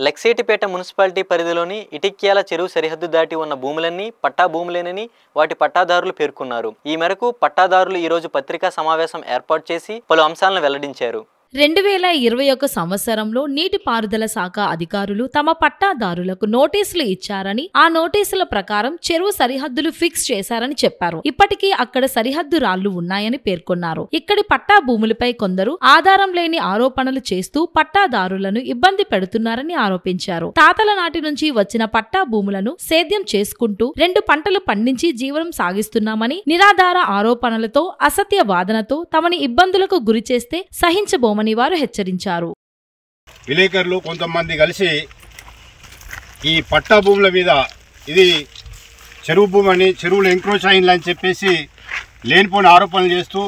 లక్సేటిపేట municipality పరిధిలోని ఇటిక్యాల చెరువు సరిహద్దు దాటి ఉన్న భూములన్నీ పట్టా భూములేనని వాటి పట్టాదారులు పేర్కొన్నారు. ఈ మేరకు పట్టాదారులు ఈ రోజు పత్రికా సమావేశం ఏర్పాటు చేసి పలు అంశాలను వెల్లడించారు. 2021 సంవత్సరంలో నీటిపారుదల శాఖ అధికారులు తమ పట్టాదారులకు నోటీసులు ఇచ్చారని, ఆ నోటీసుల ప్రకారం చెరువు సరిహద్దులు ఫిక్స్ చేశారని చెప్పారు. ఇప్పటికీ అక్కడ సరిహద్దు రాళ్లు ఉన్నాయని పేర్కొన్నారు. ఇక్కడి పట్టా భూములపై కొందరు ఆధారం లేని ఆరోపణలు చేస్తూ పట్టాదారులను ఇబ్బంది పెడుతున్నారని ఆరోపించారు. తాతల నాటి నుంచి వచ్చిన పట్టా భూములను సేద్యం చేసుకుంటూ 2 పంటలు పండించి జీవనం సాగిస్తున్నామని, నిరాధార ఆరోపణలతో అసత్య వాదనతో తమని ఇబ్బందులకు గురిచేస్తే సహించబోమని వారు హెచ్చరించారు. విలేకరులు కొంతమంది కలిసి ఈ పట్టా భూముల మీద ఇది చెరువు భూమి అని, చెరువులు ఎంక్రోచ్ అయిందని చెప్పేసి లేనిపోని ఆరోపణలు చేస్తూ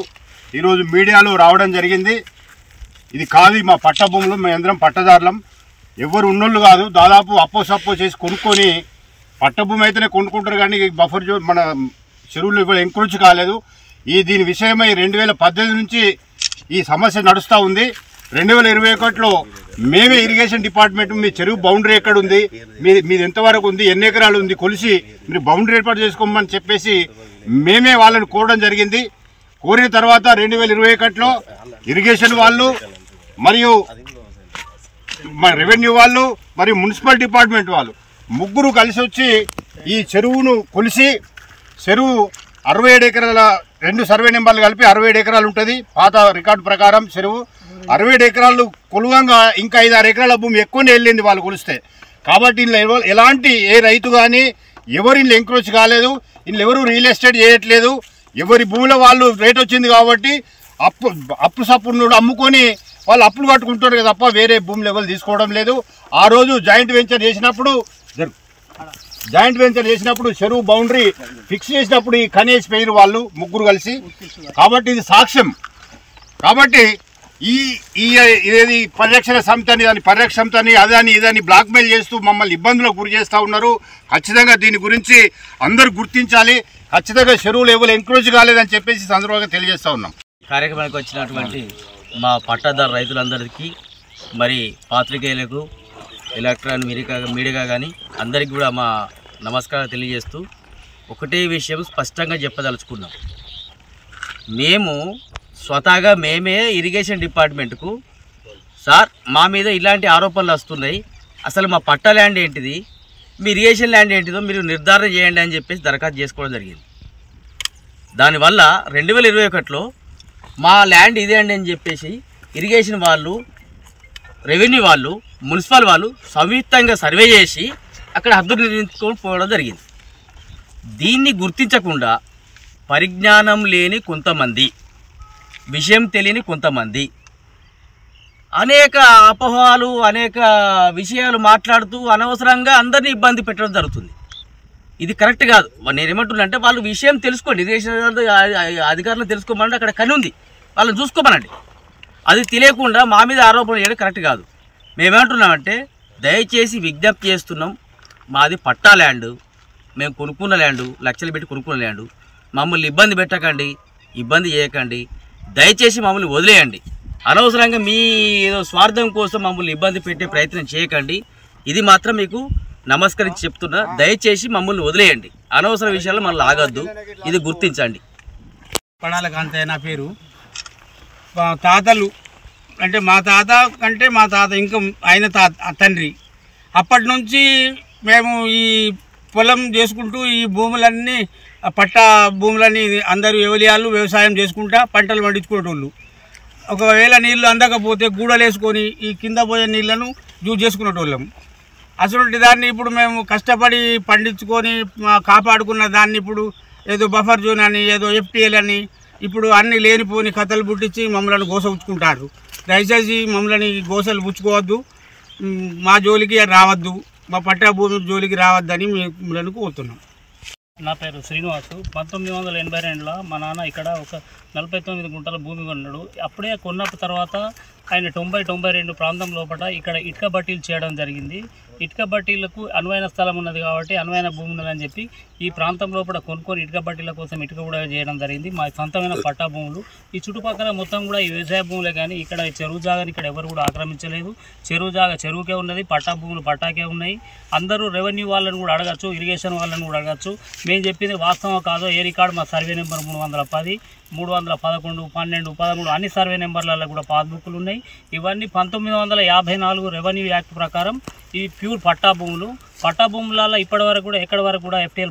ఈరోజు మీడియాలో రావడం జరిగింది. ఇది కాదు మా పట్టా భూములు, మేమందరం పట్టదారులం, ఎవరు ఉన్నోళ్ళు కాదు. దాదాపు అప్పో సప్పో చేసి కొనుక్కొని పట్ట భూమి అయితేనే కొనుక్కుంటారు, కానీ బఫర్ జోన్ మన చెరువులు ఇవాళ ఎంక్రోచ్ కాలేదు. దీని విషయమై 2018 నుంచి ఈ సమస్య నడుస్తూ ఉంది. 2021లో మేమే ఇరిగేషన్ డిపార్ట్మెంట్ మీ చెరువు బౌండరీ ఎక్కడ ఉంది, మీది ఎంతవరకు ఉంది, ఎన్ని ఎకరాలు ఉంది కొలిసి మీరు బౌండరీ ఏర్పాటు చేసుకోమని చెప్పేసి మేమే వాళ్ళని కోరడం జరిగింది. కోరిన తర్వాత 2021లో ఇరిగేషన్ వాళ్ళు మరియు రెవెన్యూ వాళ్ళు మరియు మున్సిపల్ డిపార్ట్మెంట్ వాళ్ళు ముగ్గురు కలిసి వచ్చి ఈ చెరువును కొలిసి, చెరువు 67 ఎకరాల 2 సర్వే నెంబర్లు కలిపి 67 ఎకరాలు ఉంటుంది. పాత రికార్డు ప్రకారం చెరువు 67 ఎకరాలు కొలువంగా ఇంకా 5-6 ఎకరాల భూమి ఎక్కువనే వెళ్ళింది వాళ్ళు కొలిస్తే. కాబట్టి ఇందులో ఎలాంటి ఏ రైతు కానీ ఎవరు ఇందులో ఎంక్రోచ్ కాలేదు, ఇందులో ఎవరు రియల్ ఎస్టేట్ చేయట్లేదు. ఎవరి భూమిలో వాళ్ళు రేట్ వచ్చింది కాబట్టి అప్పు సప్పుడు అమ్ముకొని వాళ్ళు అప్పులు కట్టుకుంటారు తప్ప వేరే భూములు ఎవరు తీసుకోవడం లేదు. ఆ రోజు జాయింట్ వెంచర్ చేసినప్పుడు చెరువు బౌండరీ ఫిక్స్ చేసినప్పుడు ఈ కనేసి పేరు వాళ్ళు ముగ్గురు కలిసి. కాబట్టి ఇది సాక్ష్యం. కాబట్టి ఇదేది పరిరక్షణ సమితి అని, దాని పరిరక్షణ సమితి అని, అదని ఇదని బ్లాక్మెయిల్ చేస్తూ మమ్మల్ని ఇబ్బందులకు గురి చేస్తూ ఉన్నారు. ఖచ్చితంగా దీని గురించి అందరూ గుర్తించాలి. ఖచ్చితంగా చెరువులు ఎవరు ఎంక్రోచ్ కాలేదని చెప్పేసి సందర్భంగా తెలియజేస్తూ ఉన్నాం. కార్యక్రమానికి వచ్చినటువంటి మా పట్టాదారు రైతులందరికీ, మరి పాత్రికేయులకు, ఎలక్ట్రానిక్ మీడియా కానీ అందరికీ కూడా మా నమస్కారాలు తెలియజేస్తూ ఒకటే విషయం స్పష్టంగా చెప్పదలుచుకున్నాం. మేము స్వతహాగా మేమే ఇరిగేషన్ డిపార్ట్మెంట్కు సార్ మా మీద ఇలాంటి ఆరోపణలు వస్తున్నాయి, అసలు మా పట్టా ల్యాండ్ ఏంటిది, మీ ఇరిగేషన్ ల్యాండ్ ఏంటిదో మీరు నిర్ధారణ చేయండి అని చెప్పేసి దరఖాస్తు చేసుకోవడం జరిగింది. దానివల్ల 2021లో మా ల్యాండ్ ఇదే అండి అని చెప్పేసి ఇరిగేషన్ వాళ్ళు, రెవెన్యూ వాళ్ళు, మున్సిపల్ వాళ్ళు సంయుక్తంగా సర్వే చేసి అక్కడ హద్దులు నిర్ణయించుకొని పోవడం జరిగింది. దీన్ని గుర్తించకుండా పరిజ్ఞానం లేని కొంతమంది, విషయం తెలియని కొంతమంది అనేక అపోహలు, అనేక విషయాలు మాట్లాడుతూ అనవసరంగా అందరినీ ఇబ్బంది పెట్టడం జరుగుతుంది. ఇది కరెక్ట్ కాదు. నేనేమంటున్నా అంటే వాళ్ళు విషయం తెలుసుకోండి, ఇరిగేషన్ అధికారులు తెలుసుకోమనండి, అక్కడ కని ఉంది వాళ్ళని చూసుకోమనండి. అది తెలియకుండా మా మీద ఆరోపణ చేయడం కరెక్ట్ కాదు. మేమేమంటున్నామంటే దయచేసి విజ్ఞప్తి చేస్తున్నాం, మాది పట్టా ల్యాండ్, మేము కొనుక్కున్న ల్యాండు, లక్షలు పెట్టి కొనుక్కున్న ల్యాండు, మమ్మల్ని ఇబ్బంది పెట్టకండి, ఇబ్బంది చేయకండి, దయచేసి మమ్మల్ని వదిలేయండి. అనవసరంగా మీ ఏదో స్వార్థం కోసం మమ్మల్ని ఇబ్బంది పెట్టే ప్రయత్నం చేయకండి. ఇది మాత్రం మీకు నమస్కరించి చెప్తున్నా, దయచేసి మమ్మల్ని వదిలేయండి, అనవసర విషయాల్లో మళ్ళీ ఆగద్దు, ఇది గుర్తించండి. పడాల కాంతయ్య నా పేరు. తాతలు అంటే మా తాత కంటే మా తాత ఇంకా ఆయన తండ్రి అప్పటి నుంచి మేము ఈ పొలం చేసుకుంటూ ఈ భూములన్నీ పట్టా భూములన్నీ అందరూ ఎవలియాళ్ళు వ్యవసాయం చేసుకుంటా పంటలు పండించుకునేటోళ్ళు. ఒకవేళ నీళ్ళు అందకపోతే గూడలు వేసుకొని ఈ కింద పోయే నీళ్లను యూజ్ చేసుకునేటోళ్ళం. అసలు దాన్ని ఇప్పుడు మేము కష్టపడి పండించుకొని కాపాడుకున్న దాన్ని ఇప్పుడు ఏదో బఫర్ జోన్ అని, ఏదో FTL అని, ఇప్పుడు అన్ని లేనిపోని కథలు పుట్టించి మమ్మల్ని గోస పుచ్చుకుంటారు. దయచేసి మమ్మల్ని గోసలు పుచ్చుకోవద్దు, మా జోలికి రావద్దు, మా పట్టా భూమి జోలికి రావద్దని మిమ్మల్ని కోరుతున్నాం. నా పేరు శ్రీనివాసు. 1982లో మా నాన్న ఇక్కడ ఒక 49 గుంటల భూమి కొన్నాడు. అప్పుడే కొన్న తర్వాత ఆయన 90-92 ప్రాంతం లోపల ఇక్కడ ఇటుక బట్టీలు చేయడం జరిగింది. ఇటుక బట్టీలకు అనువైన స్థలం ఉన్నది కాబట్టి అనువైన భూమి ఉన్నదని చెప్పి ఈ ప్రాంతం లోపల కొనుక్కొని ఇటుక బట్టీల కోసం ఇటుక కూడా చేయడం జరిగింది. మా సొంతమైన పట్టా భూములు. ఈ చుట్టుపక్కల మొత్తం కూడా ఈ వ్యవసాయ భూములే కానీ ఇక్కడ చెరువు జాగాని ఇక్కడ ఎవరు కూడా ఆక్రమించలేదు. చెరువు జాగా చెరువుకే ఉన్నది, పట్టా భూములు పట్టాకే ఉన్నాయి. అందరూ రెవెన్యూ వాళ్ళని కూడా అడగచ్చు, ఇరిగేషన్ వాళ్ళని కూడా అడగచ్చు. మేము చెప్పింది వాస్తవం కాదో ఏ రికార్డు మా సర్వే నెంబర్ 310, 311, 12, 13 అన్ని సర్వే నెంబర్లలో కూడా పాస్బుక్లు ఉన్నాయి. ఇవన్నీ 1954 రెవెన్యూ యాక్ట్ ప్రకారం ఈ ప్యూర్ పట్టా భూములు. పట్టా భూములలో ఇప్పటి వరకు కూడా ఎక్కడి వరకు కూడా FTL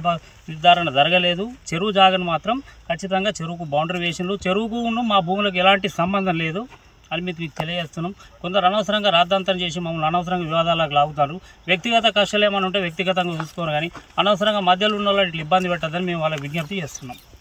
నిర్ధారణ జరగలేదు. చెరువు జాగను మాత్రం ఖచ్చితంగా చెరువుకు బౌండరీ వేసినారు. చెరువుకు మా భూములకు ఎలాంటి సంబంధం లేదు అని మీకు తెలియజేస్తున్నాం. కొందరు అనవసరంగా రాద్ధాంతం చేసి మమ్మల్ని అనవసరంగా వివాదాలకు లాగుతారు. వ్యక్తిగత కష్టాలు ఏమైనా ఉంటే వ్యక్తిగతంగా చూసుకోరు, కానీ అనవసరంగా మధ్యలో ఉన్న వాళ్ళు ఇట్లా ఇబ్బంది పెట్టద్దని మేము వాళ్ళకి విజ్ఞప్తి చేస్తున్నాం.